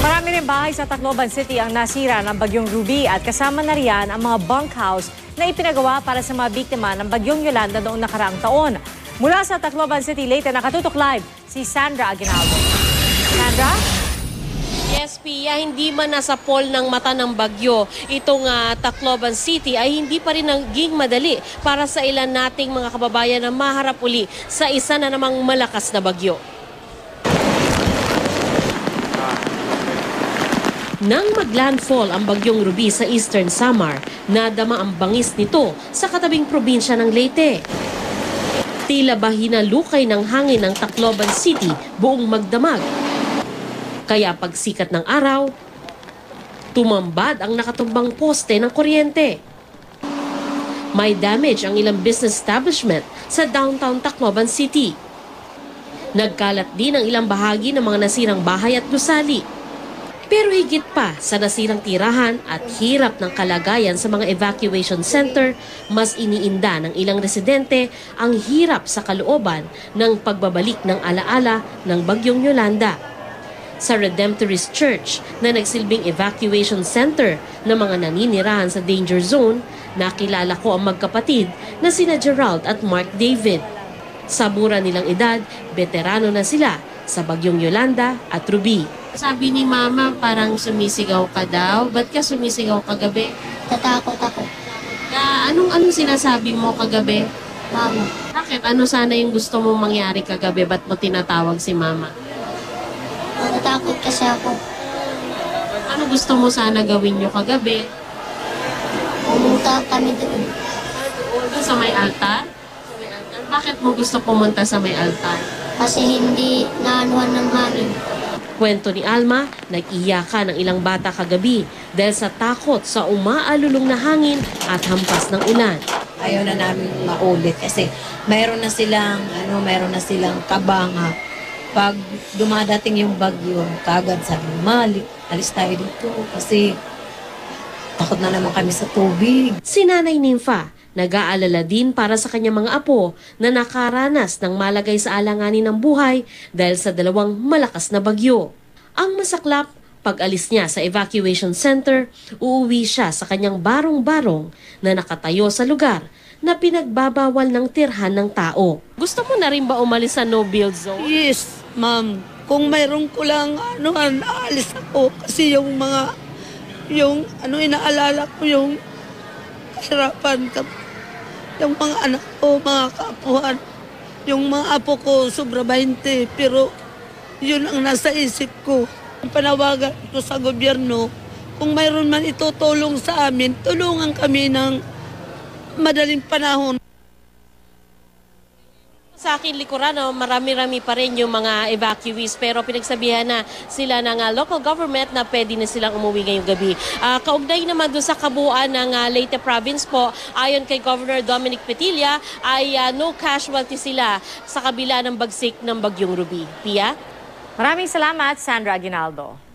Marami rin bahay sa Tacloban City ang nasira ng Bagyong Ruby at kasama na riyan ang mga bunkhouse na ipinagawa para sa mga biktima ng Bagyong Yolanda noong nakaraang taon. Mula sa Tacloban City, Leyte, nakatutok live si Sandra Aguinaldo. Sandra? Yes, Pia, hindi man nasa pol ng mata ng bagyo, itong Tacloban City ay hindi pa rin naging madali para sa ilan nating mga kababayan na maharap uli sa isa na namang malakas na bagyo. Nang maglandfall ang Bagyong Ruby sa Eastern Samar, nadama ang bangis nito sa katabing probinsya ng Leyte. Tila ba hinalukay ng hangin ng Tacloban City buong magdamag. Kaya pagsikat ng araw, tumambad ang nakatumbang poste ng kuryente. May damage ang ilang business establishment sa downtown Tacloban City. Nagkalat din ang ilang bahagi ng mga nasirang bahay at gusali. Pero higit pa sa nasirang tirahan at hirap ng kalagayan sa mga evacuation center, mas iniinda ng ilang residente ang hirap sa kalooban ng pagbabalik ng alaala ng Bagyong Yolanda. Sa Redemptorist Church na nagsilbing evacuation center ng mga naninirahan sa danger zone, nakilala ko ang magkapatid na sina Gerald at Mark David. Sa mura nilang edad, veterano na sila sa Bagyong Yolanda at Ruby. Sabi ni Mama, parang sumisigaw ka daw. Ba't ka sumisigaw kagabi? Tatakot ako. Anong sinasabi mo kagabi? Mama, Bakit? Ano sana yung gusto mong mangyari kagabi? Ba't mo tinatawag si Mama? natatakot kasi ako. Ano gusto mo sana gawin nyo kagabi? Pumunta kami doon. Doon sa may altar? Bakit mo gusto pumunta sa may altar? Kasi hindi naanuhan ng hangin. Kwento ni Alma, nag-iyakan ng ilang bata kagabi dahil sa takot sa umaalulong na hangin at hampas ng ulan. Ayaw na namin maulit kasi mayroon na silang kabanga. Pag dumadating yung bagyo, kagad sabi, alis tayo dito kasi takot na naman kami sa tubig. Si Nanay Nympha, nag-aalala din para sa kanyang mga apo na nakaranas ng malagay sa alanganin ng buhay dahil sa dalawang malakas na bagyo. Ang masaklap, pag-alis niya sa evacuation center, uuwi siya sa kanyang barong-barong na nakatayo sa lugar na pinagbabawal ng tirhan ng tao. Gusto mo na rin ba umalis sa no-build zone? Yes, ma'am. Kung mayroon ko lang, aalis ako kasi inaalala ko yung kahirapan yung mga anak ko, mga kaapuhan. Yung mga apo ko, sobra 20. Pero yun ang nasa isip ko. Panawagan ko sa gobyerno, kung mayroon man itutulong sa amin, tulungan kami ng madaling panahon. Sa akin likuran, marami-rami pa rin yung mga evacuees pero pinagsabihan na sila ng local government na pwede na silang umuwi ngayong gabi. Kaugnay naman doon sa kabuuan ng Leyte Province po, ayon kay Governor Dominic Petilla, ay no casualty sila sa kabila ng bagsik ng Bagyong Ruby. Pia? Maraming salamat, Sandra Aguinaldo.